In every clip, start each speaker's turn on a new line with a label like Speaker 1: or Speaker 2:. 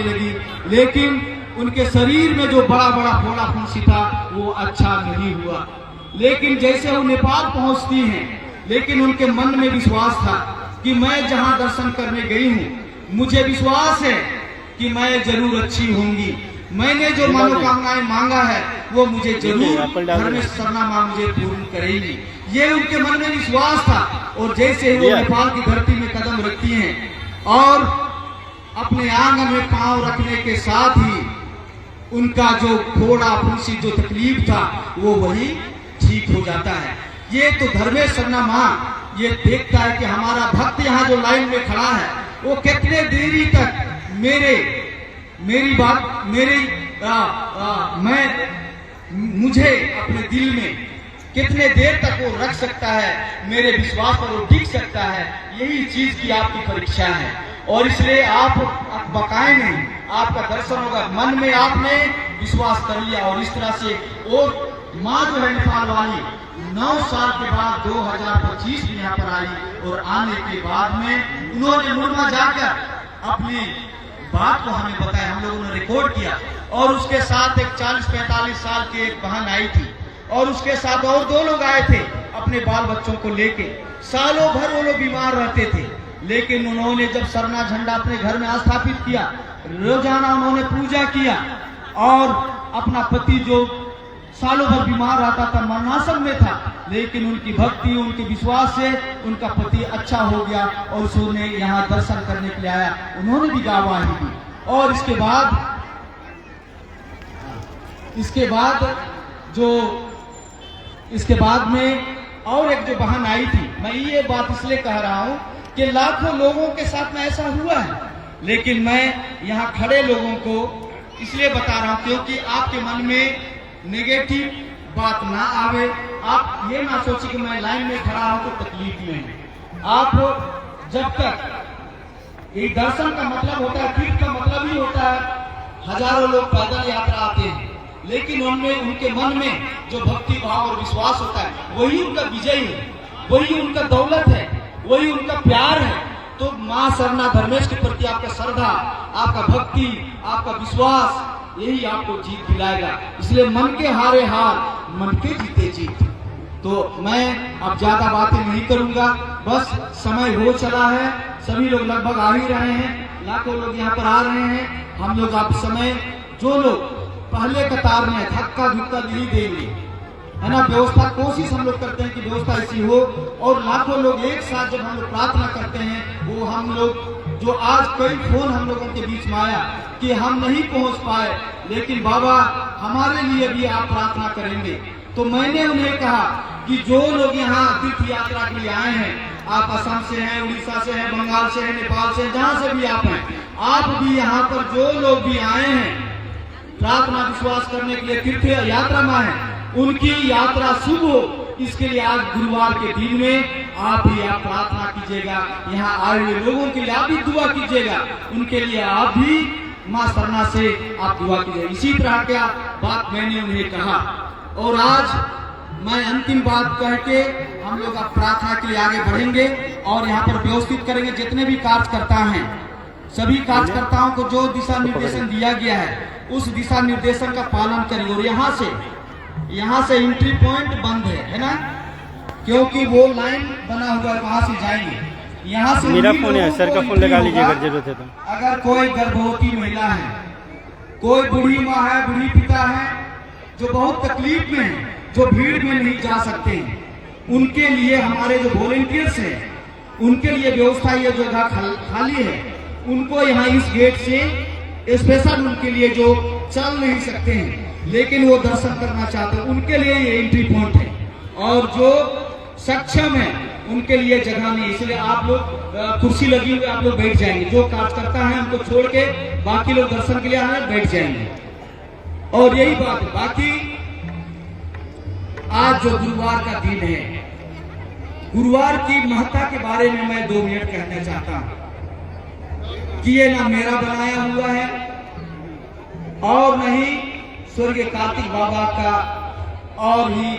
Speaker 1: लगने लगी, लेकिन उनके शरीर में जो बड़ा बड़ा फोड़ा फुंसी था वो अच्छा नहीं हुआ। लेकिन जैसे वो नेपाल पहुंचती हैं, लेकिन उनके मन में विश्वास था कि मैं जहां दर्शन करने गई हूं, मुझे विश्वास है कि मैं जरूर अच्छी होंगी। मैंने जो मनोकामनाएं मांगा है वो मुझे जरूर धर्मेश सरना मां मुझे पूर्ण करेगी, ये उनके मन में विश्वास था। और जैसे वो नेपाल की धरती में कदम रखती हैं और अपने आंगन में पांव रखने के साथ ही उनका जो फोड़ा फुंसी जो तकलीफ था वो वही ठीक हो जाता है। ये तो धर्मेश सरना मां ये देखता है कि हमारा भक्त यहाँ जो लाइन में खड़ा है वो कितने देरी तक मुझे अपने दिल में कितने देर तक वो रख सकता है, मेरे विश्वास पर वो टिक सकता है। यही चीज की आपकी परीक्षा है और इसलिए आप बकाए नहीं, आपका दर्शन होगा। मन में आपने विश्वास कर लिया और इस तरह से और माँ जो है नेपाल वाली 9 साल के बाद 2025 में यहाँ पर आई और आने के बाद में उन्होंने मुर्मा जाकर अपनी बात को हमें बताया, हम लोगों ने रिकॉर्ड किया। और उसके साथ एक 40-45 साल की एक बहन आई थी और उसके साथ और 2 लोग आए थे अपने बाल बच्चों को लेके। सालों भर वो लोग बीमार रहते थे, लेकिन उन्होंने जब सरना झंडा अपने घर में स्थापित किया, रोजाना उन्होंने पूजा किया और अपना पति जो सालों भर बीमार रहता था, मरणासन में था, लेकिन उनकी भक्ति उनके विश्वास से उनका पति अच्छा हो गया और उसने यहाँ दर्शन करने के लिए आया। उन्होंने भी गवाही दी। और इसके बाद में और एक जो बहन आई थी, मैं ये बात इसलिए कह रहा हूँ कि लाखों लोगों के साथ में ऐसा हुआ है, लेकिन मैं यहाँ खड़े लोगों को इसलिए बता रहा हूँ क्योंकि आपके मन में नेगेटिव बात ना आवे। आप ये ना सोचे कि मैं लाइन में खड़ा हूं तो तकलीफ में हूं। आप जब तक ये दर्शन का मतलब होता है, तीर्थ का मतलब ही होता है हजारों लोग पैदल यात्रा आते हैं, लेकिन उनमें उनके मन में जो भक्ति भाव और विश्वास होता है वही उनका विजय है, वही उनका दौलत है, वही उनका प्यार है। तो मां सरना धर्मेश के प्रति आपका श्रद्धा, आपका भक्ति, आपका विश्वास यही आपको जीत दिलाएगा। इसलिए मन के हारे हार, मन के जीते जीत। तो मैं अब ज्यादा बातें नहीं करूंगा, बस समय हो चला है, सभी लोग लगभग आ ही रहे हैं, लाखों लोग यहाँ पर आ रहे हैं। हम लोग आप समय जो लोग पहले कतार में धक्का धुक्का नहीं देंगे, है ना, व्यवस्था कोशिश हम लोग करते हैं कि व्यवस्था ऐसी हो। और लाखों लोग एक साथ जब हम लोग प्रार्थना करते हैं, वो हम लोग जो आज कई फोन हम लोगों के बीच में आया कि हम नहीं पहुंच पाए, लेकिन बाबा हमारे लिए भी आप प्रार्थना करेंगे। तो मैंने उन्हें कहा कि जो लोग यहाँ तीर्थ यात्रा के लिए आए हैं, आप असम से हैं, उड़ीसा से हैं, बंगाल से हैं, नेपाल से, जहाँ से भी आप हैं, आप भी यहाँ पर जो लोग भी आए हैं प्रार्थना विश्वास करने के लिए तीर्थ यात्रा में है, उनकी यात्रा शुभ हो, इसके लिए आज गुरुवार के दिन में आप भी आप प्रार्थना कीजिएगा। यहाँ आए हुए लोगों के लिए आप भी दुआ कीजिएगा, उनके लिए आप भी मां सरना से आप दुआ कीजिए। इसी तरह का बात मैंने उन्हें कहा। और आज मैं अंतिम बात कह के हम लोग अब प्रार्थना के लिए आगे बढ़ेंगे और यहाँ पर व्यवस्थित करेंगे। जितने भी कार्यकर्ता हैं, सभी कार्यकर्ताओं को जो दिशा निर्देशन दिया गया है उस दिशा निर्देशन का पालन करेंगे। और यहाँ से एंट्री पॉइंट बंद है ना, क्योंकि वो लाइन बना हुआ है, वहां से जाएंगे। यहाँ से
Speaker 2: मेरा फोन है, सर का फोन लगा लीजिए अगर जरूरत है तो।
Speaker 1: अगर कोई गर्भवती महिला है, कोई बूढ़ी माँ है, बूढ़ी पिता है, जो बहुत तकलीफ में है, जो भीड़ में नहीं जा सकते हैं, उनके लिए हमारे जो वॉलंटियर्स हैं, उनके लिए व्यवस्था, ये जगह खाली है, उनको यहाँ इस गेट से स्पेशल उनके लिए जो चल नहीं सकते हैं लेकिन वो दर्शन करना चाहते हैं, उनके लिए ये एंट्री पॉइंट है। और जो सक्षम है उनके लिए जगह नहीं, इसलिए आप लोग कुर्सी लगी हुई, आप लोग बैठ जाएंगे। जो कार्यकर्ता है उनको छोड़ के बाकी लोग दर्शन के लिए आए बैठ जाएंगे। और यही बात है। बाकी आज जो गुरुवार का दिन है, गुरुवार की महत्ता के बारे में मैं 2 मिनट कहना चाहता हूं कि ये ना मेरा बनाया हुआ है और नहीं स्वर्गीय कार्तिक बाबा का, और ही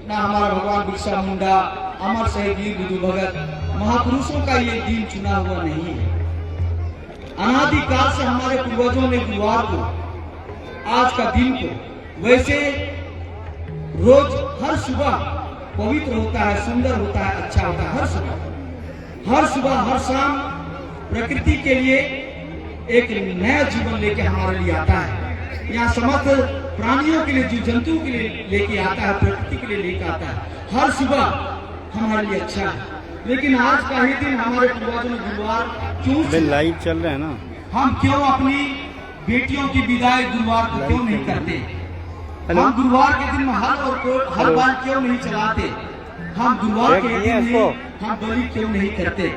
Speaker 1: ना हमारा भगवान बिरसा मुंडा, अमर शहीद वीर बुद्धू भगत महापुरुषों का ये दिन चुना हुआ नहीं है। अनादिकाल से हमारे पूर्वजों ने गुरुवार को, आज का दिन को वैसे रोज हर सुबह पवित्र होता है, सुंदर होता है, अच्छा होता है। हर सुबह हर शाम प्रकृति के लिए एक नया जीवन लेके हमारे लिए आता है। यहाँ समस्त प्राणियों के लिए, जीव जंतुओं के लिए लेके आता है, प्रकृति के लिए लेके आता है। हर सुबह हमारे लिए अच्छा है। लेकिन आज का ही दिन हमारे पूर्वजों ने गुरुवार क्यों,
Speaker 2: लाइव चल रहा है ना,
Speaker 1: हम क्यों अपनी बेटियों की विदाई गुरुवार को क्यों नहीं करते? हम गुरुवार के दिन में हल बाल क्यों नहीं चलाते? हम गुरुवार के दिन में हम बलि क्यों नहीं करते?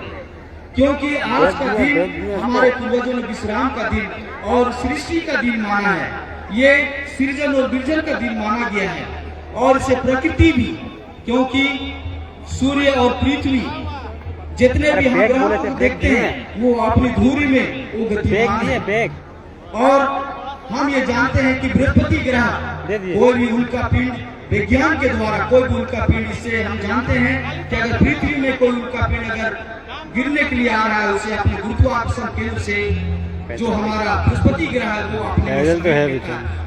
Speaker 1: क्योंकि आज का दिन हमारे पूर्वजों ने विश्राम का दिन और सृष्टि का दिन माना है। ये सृजन और विर्जन का दिन माना गया है। और इसे प्रकृति भी, क्योंकि सूर्य और पृथ्वी जितने भी हम ग्रहों को देखते हैं वो अपनी धुरी में वो गतिमान है। और हम ये जानते हैं कि बृहस्पति ग्रह कोई भी उल्का पिंड, विज्ञान के द्वारा कोई भी उल्का पिंड, इससे हम जानते हैं कि अगर पृथ्वी में कोई उल्का पिंड अगर गिरने के लिए आ रहा है, उसे अपने गुरुत्वाकर्षण केंद्र से जो हमारा बृहस्पति ग्रह है वो अपने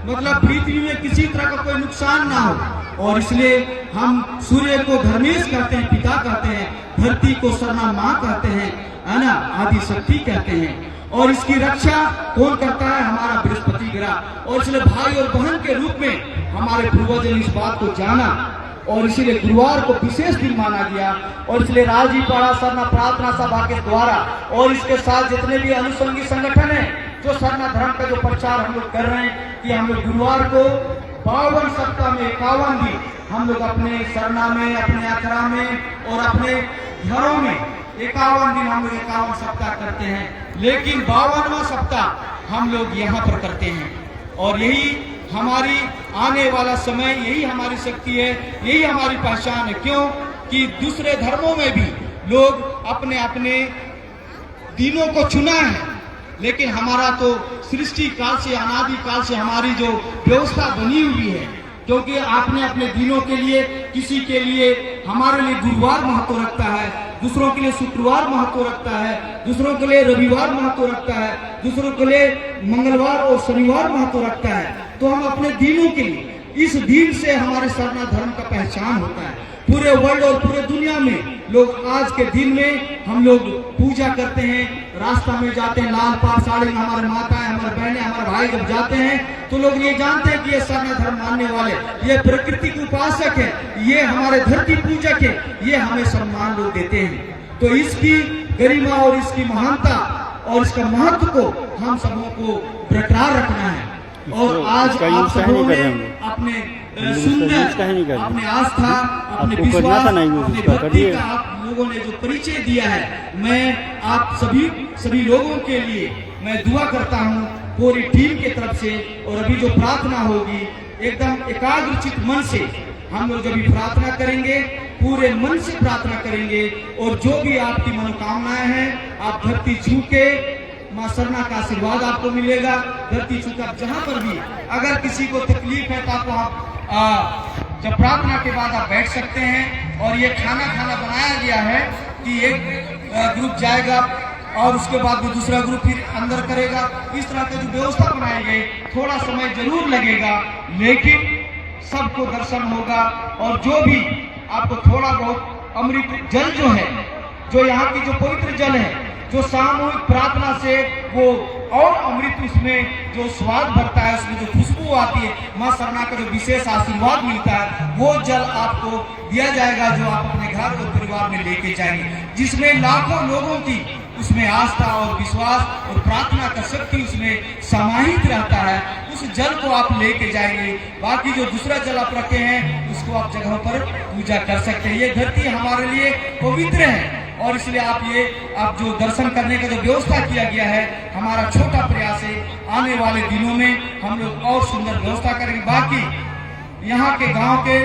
Speaker 1: मतलब पृथ्वी में किसी तरह का कोई नुकसान ना हो। और इसलिए हम सूर्य को धर्मेश कहते हैं, पिता कहते हैं, धरती को सरना माँ कहते हैं, है ना, आदि शक्ति कहते हैं। और इसकी रक्षा कौन करता है? हमारा बृहस्पति ग्रह। और इसलिए भाई और बहन के रूप में हमारे पूर्वजों ने इस बात को जाना और इसीलिए गुरुवार को विशेष दिन माना गया। और इसलिए राजीपाड़ा सरना प्रार्थना सभा के द्वारा और इसके साथ जितने भी अनुषंगी संगठन है जो सरना धर्म का जो प्रचार हम लोग कर रहे हैं कि हम लोग गुरुवार को 52 सप्ताह में 51 दिन हम लोग अपने सरना में, अपने आखड़ा में और अपने घरों में 51 दिन हम लोग 51 सप्ताह करते हैं। लेकिन 52वां सप्ताह हम लोग यहाँ पर करते हैं। और यही हमारी आने वाला समय, यही हमारी शक्ति है, यही हमारी पहचान है। क्यों कि दूसरे धर्मों में भी लोग अपने अपने दिनों को चुना है, लेकिन हमारा तो सृष्टि काल से, अनादि काल से हमारी जो व्यवस्था बनी हुई है। क्योंकि आपने अपने दिनों के लिए, किसी के लिए हमारे लिए गुरुवार महत्व रखता है, दूसरों के लिए शुक्रवार महत्व रखता है, दूसरों के लिए रविवार महत्व रखता है, दूसरों के लिए मंगलवार और शनिवार महत्व रखता है। तो हम अपने दिनों के लिए, इस दिन से हमारे सरना धर्म का पहचान होता है। पूरे वर्ल्ड और पूरे दुनिया में लोग आज के दिन में हम लोग पूजा करते हैं, रास्ता में जाते हैं, लाल पाग साड़ी में हमारे माताएं, हमारे बहनें, हमारे भाई जब जाते हैं तो लोग ये जानते हैं कि ये सरना धर्म मानने वाले, ये प्रकृति के उपासक है, ये हमारे धरती पूजक है, ये हमें सम्मान लोग देते हैं। तो इसकी गरिमा और इसकी महानता और इसका महत्व को हम सबों को बरकरार रखना है। और आज आप सबों ने अपने सुंदर, अपने आस्था, अपने विश्वास, अपने भक्ति का आप लोगों ने जो परिचय दिया है, मैं आप सभी लोगों के लिए मैं दुआ करता हूँ पूरी टीम के तरफ से। और अभी जो प्रार्थना होगी एकदम एकाग्रचित मन से हम लोग जब प्रार्थना करेंगे, पूरे मन से प्रार्थना करेंगे और जो भी आपकी मनोकामनाएं हैं आप धरती छू के मां सरना का आशीर्वाद आपको मिलेगा। धरती छू कर जहां पर भी अगर किसी को तकलीफ है तो आपको जब प्रार्थना के बाद आप बैठ सकते हैं। और ये खाना बनाया गया है कि एक ग्रुप जाएगा और उसके बाद में दूसरा ग्रुप फिर अंदर करेगा। इस तरह की जो व्यवस्था बनाई गई, थोड़ा समय जरूर लगेगा लेकिन सबको दर्शन होगा। और जो भी आपको थोड़ा बहुत अमृत जल जो है, जो यहाँ की जो पवित्र जल है, जो सामूहिक प्रार्थना से वो और अमृत उसमें जो स्वाद भरता है, उसमें जो खुशबू आती है, मां सरना का जो विशेष आशीर्वाद मिलता है, वो जल आपको दिया जाएगा जो आप अपने घर और परिवार में लेके जाएंगे, जिसमें लाखों लोगों की उसमें आस्था और विश्वास और प्रार्थना का शक्ति उसमें समाहित रहता है। उस जल को आप लेके जाएंगे। बाकी जो दूसरा जल आप रखे हैं उसको आप जगहों पर पूजा कर सकते हैं। ये धरती हमारे लिए पवित्र है और इसलिए आप जो दर्शन करने का जो व्यवस्था किया गया है, हमारा छोटा प्रयास है। आने वाले दिनों में हम लोग और सुंदर व्यवस्था करेंगे। बाकी यहाँ के गांव के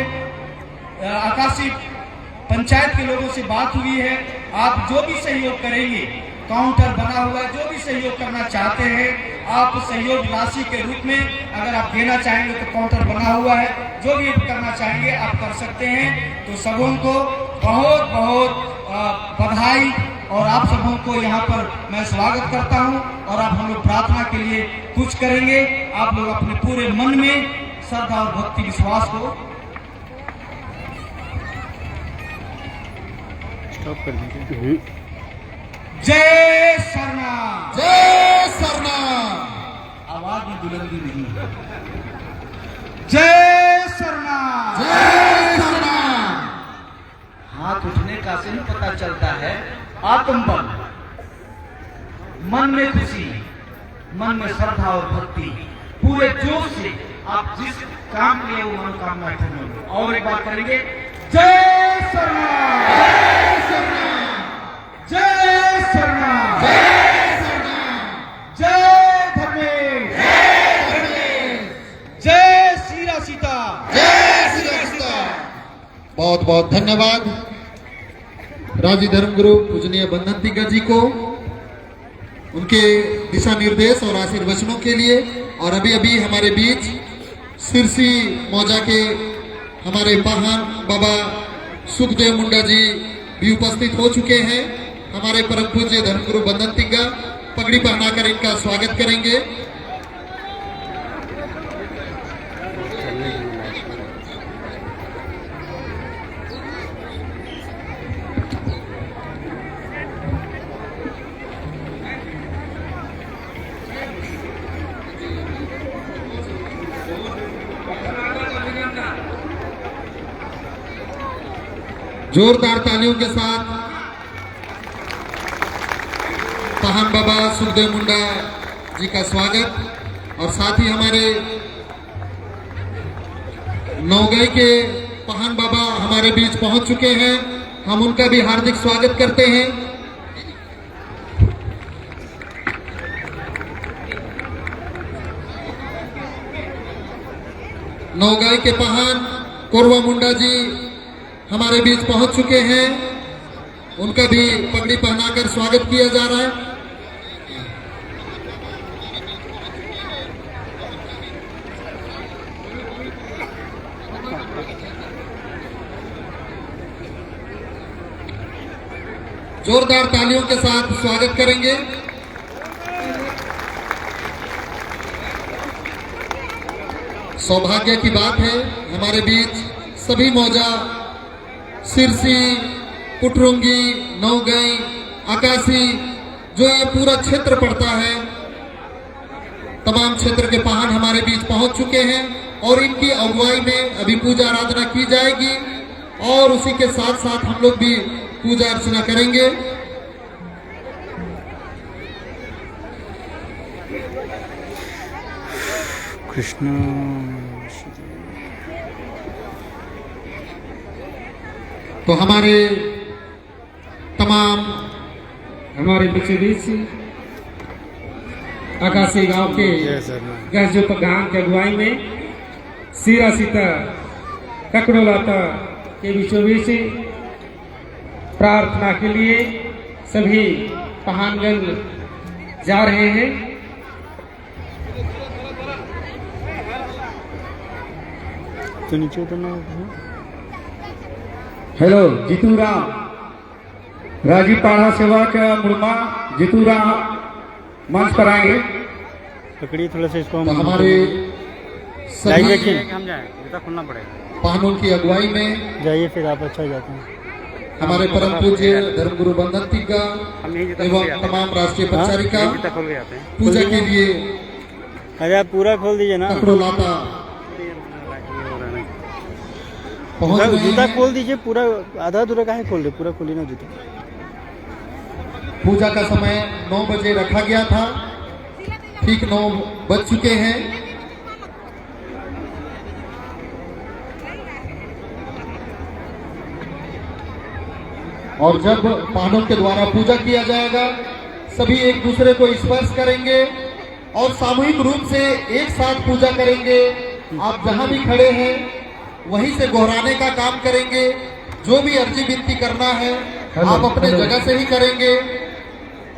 Speaker 1: आकाशी पंचायत के लोगों से बात हुई है, आप जो भी सहयोग करेंगे, काउंटर बना हुआ है, जो भी सहयोग करना चाहते हैं आप सहयोग राशि के रूप में अगर आप देना चाहेंगे तो काउंटर बना हुआ है, जो भी करना चाहेंगे आप कर सकते हैं। तो सबों को बहुत बहुत बधाई और आप सबों को यहाँ पर मैं स्वागत करता हूँ। और अब हम लोग प्रार्थना के लिए कुछ करेंगे। आप लोग अपने पूरे मन में श्रद्धा और भक्ति विश्वास को
Speaker 2: स्टॉप कर दीजिए।
Speaker 1: जय सरना,
Speaker 3: जय सरना।
Speaker 1: आवाज में बुलंदी नहीं है। जय सरना,
Speaker 3: जय सरना।
Speaker 1: हाथ उठने का से ही पता चलता है आत्मबल, मन में खुशी, मन में श्रद्धा और भक्ति, पूरे जोश से आप जिस काम के लिए वो मनोकामना पूर्ण हो। और एक बार करेंगे, जय सरना,
Speaker 3: जय सरना,
Speaker 1: जय सरना,
Speaker 3: जय सरना,
Speaker 1: जय धर्मेश,
Speaker 3: जय धर्मेश,
Speaker 1: जय सीरा सीता,
Speaker 3: जय श्री कृष्ण। बहुत बहुत धन्यवाद राजी धर्मगुरु पूजनीय बंदंतिका जी को, उनके दिशा निर्देश और आशीर्वचनों के लिए। और अभी अभी हमारे बीच सिरसी मौजा के हमारे पाहन बाबा सुखदेव मुंडा जी भी उपस्थित हो चुके हैं। हमारे परम पूज्य धर्मगुरु बंदंतिका पगड़ी पहनाकर इनका स्वागत करेंगे। जोरदार तालियों के साथ पाहन बाबा सुखदेव मुंडा जी का स्वागत। और साथ ही हमारे नौगई के पाहन बाबा हमारे बीच पहुंच चुके हैं, हम उनका भी हार्दिक स्वागत करते हैं। नौगई के पाहन कोरवा मुंडा जी हमारे बीच पहुंच चुके हैं, उनका भी पगड़ी पहनाकर स्वागत किया जा रहा है। जोरदार तालियों के साथ स्वागत करेंगे। सौभाग्य की बात है हमारे बीच सभी मौजा, सिरसी, पुटरुंगी, नौगई, आकाशी, जो ये पूरा क्षेत्र पड़ता है, तमाम क्षेत्र के पाहन हमारे बीच पहुंच चुके हैं। और इनकी अगुवाई में अभी पूजा आराधना की जाएगी और उसी के साथ साथ हम लोग भी पूजा अर्चना करेंगे।
Speaker 2: कृष्ण
Speaker 3: तो हमारे तमाम
Speaker 4: हमारे बीचों बीच आकाशी गांव के
Speaker 2: जय सरना।
Speaker 4: गजो गांव के अगुवाई में सीरा सीता ककड़ो लाता के बीचों बीच प्रार्थना के लिए सभी पहानगंज जा रहे हैं।
Speaker 2: तो नीचे उतरना होगा।
Speaker 4: हेलो जीतूराम, राजीपाड़ा सेवा का मुड़मा जीतूराम मंच पर आएंगे।
Speaker 2: पकड़िए थोड़ा सा इसको।
Speaker 3: तो हमारे
Speaker 2: लाइव
Speaker 3: सभी
Speaker 2: देखिए, हम जाए जूता खोलना पड़ेगा।
Speaker 3: पाहनों की अगुवाई में
Speaker 2: जाइए फिर आप अच्छा जाते हैं।
Speaker 3: हमारे परम पूज्य धर्मगुरु बंदंतिका
Speaker 2: हम यही जूता
Speaker 3: एवं तमाम राष्ट्रीय परिचारिका
Speaker 2: जूता खोल के आते हैं।
Speaker 3: पूजा के लिए
Speaker 2: अरे आप पूरा खोल दीजिए ना।
Speaker 3: ककड़ो लाता पहुंच गए
Speaker 2: जूता
Speaker 3: हैं।
Speaker 2: खोल दीजिए पूरा, आधा अधूरा काहे खोल रहे, पूरा खोलिए ना जूता।
Speaker 3: पूजा का समय 9 बजे रखा गया था, ठीक 9 बज चुके हैं। और जब पाहनों के द्वारा पूजा किया जाएगा, सभी एक दूसरे को स्पर्श करेंगे और सामूहिक रूप से एक साथ पूजा करेंगे। आप जहां भी खड़े हैं वहीं से गोहराने का काम करेंगे। जो भी अर्जी विनती करना है आप अपने जगह से ही करेंगे।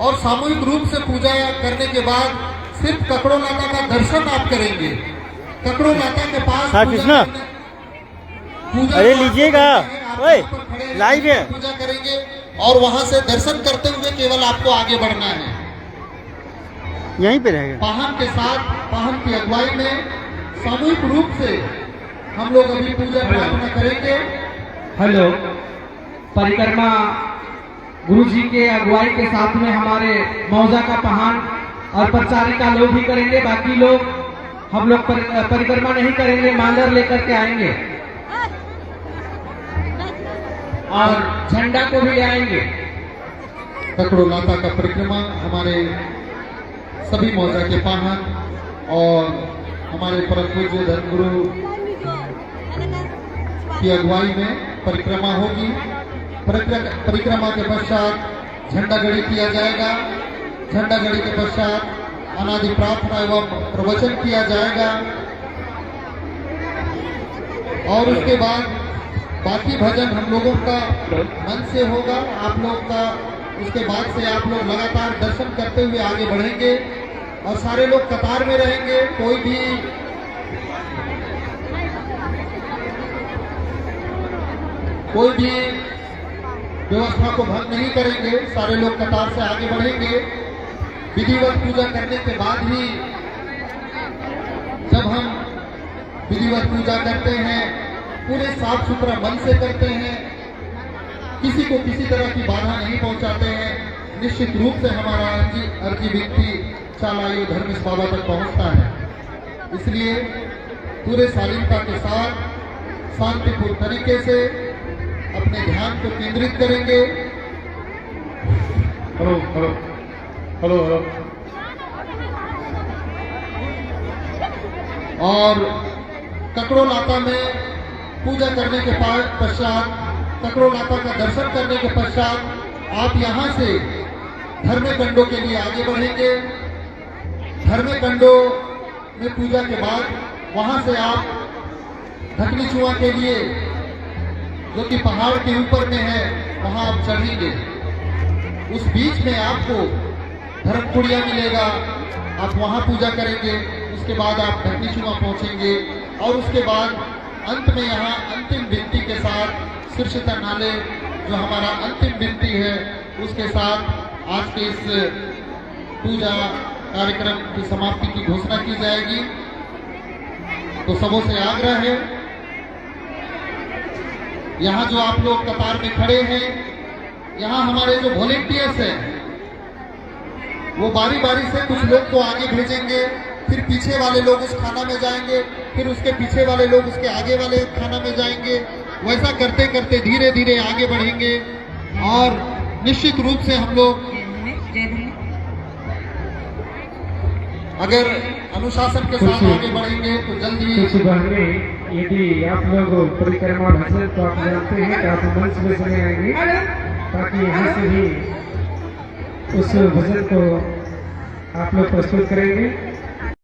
Speaker 3: और सामूहिक रूप से पूजा करने के बाद सिर्फ ककड़ो लाता का दर्शन आप करेंगे। ककड़ो लाता के पास
Speaker 2: हाँ,
Speaker 3: पूजा
Speaker 2: कृष्णा।
Speaker 3: करने- पूजा
Speaker 2: अरे
Speaker 3: जो आप
Speaker 2: लीजिएगा।
Speaker 3: करेंगे, आप
Speaker 2: ओए,
Speaker 3: यहाँ पर खड़े
Speaker 2: लाइव है।
Speaker 3: पूजा करेंगे और वहां से दर्शन करते हुए केवल आपको आगे बढ़ना है।
Speaker 2: यहीं पे रहेगा।
Speaker 3: वाहन के साथ वाहन की अगुवाई में सामूहिक रूप से हम लोग अभी पूजा प्रार्थना करेंगे।
Speaker 1: हेलो, परिक्रमा गुरु जी के अगुवाई के साथ में हमारे मौजा का पहान और परिचारिका लोग भी करेंगे। बाकी लोग हम लोग परिक्रमा नहीं करेंगे, मांदर लेकर के आएंगे और झंडा को भी ले आएंगे।
Speaker 3: ककड़ो लाता का परिक्रमा हमारे सभी मौजा के पाहन और हमारे परम पूज्य धर्मगुरु की अगुवाई में परिक्रमा होगी। परिक्रमा के पश्चात झंडा गड़ी किया जाएगा। झंडा गड़ी के पश्चात अनादि प्रार्थना एवं प्रवचन किया जाएगा और उसके बाद बाकी भजन हम लोगों का मन से होगा, आप लोग का। उसके बाद से आप लोग लगातार दर्शन करते हुए आगे बढ़ेंगे और सारे लोग कतार में रहेंगे। कोई भी व्यवस्था को भंग नहीं करेंगे, सारे लोग कतार से आगे बढ़ेंगे। विधिवत पूजा करने के बाद ही, जब हम विधिवत पूजा करते हैं, पूरे साफ सुथरा मन से करते हैं, किसी को किसी तरह की बाधा नहीं पहुंचाते हैं, निश्चित रूप से हमारा अर्जी विनती चालायु धर्मेश बाबा तक पहुंचता है। इसलिए पूरे शालीनता के साथ शांतिपूर्ण तरीके से अपने ध्यान को केंद्रित करेंगे। Hello hello hello hello. और ककड़ो लाता में पूजा करने के पश्चात, ककड़ो लाता का दर्शन करने के पश्चात आप यहाँ से धर्मकंडों के लिए आगे बढ़ेंगे। धर्मकंडों में पूजा के बाद वहां से आप ढकनी चुआ के लिए, जो कि पहाड़ के ऊपर में है, वहां आप चढ़ेंगे। उस बीच में आपको धर्मपुड़िया मिलेगा, आप वहां पूजा करेंगे। उसके बाद आप ढकनी चुआ पहुंचेंगे और उसके बाद अंत में यहाँ अंतिम विनती के साथ शीर्षता नाले, जो हमारा अंतिम विनती है, उसके साथ आज के इस पूजा कार्यक्रम की समाप्ति की घोषणा की जाएगी। तो सबों से आग्रह है, यहाँ जो आप लोग कतार में खड़े हैं, यहाँ हमारे जो वॉलेंटियर्स हैं, वो बारी बारी से कुछ लोग को आगे भेजेंगे, फिर पीछे वाले लोग उस खाना में जाएंगे, फिर उसके पीछे वाले लोग उसके आगे वाले खाना में जाएंगे। वैसा करते करते धीरे धीरे आगे बढ़ेंगे और निश्चित रूप से हम लोग अगर अनुशासन के साथ आगे बढ़ेंगे तो जल्दी।
Speaker 4: कुछ बहने, यदि आप लोग परिक्रमा भजन तो आप जानते हैं कि आप मंच में चले आएंगे, ताकि यहाँ से भी उस भजन को आप लोग प्रस्तुत करेंगे।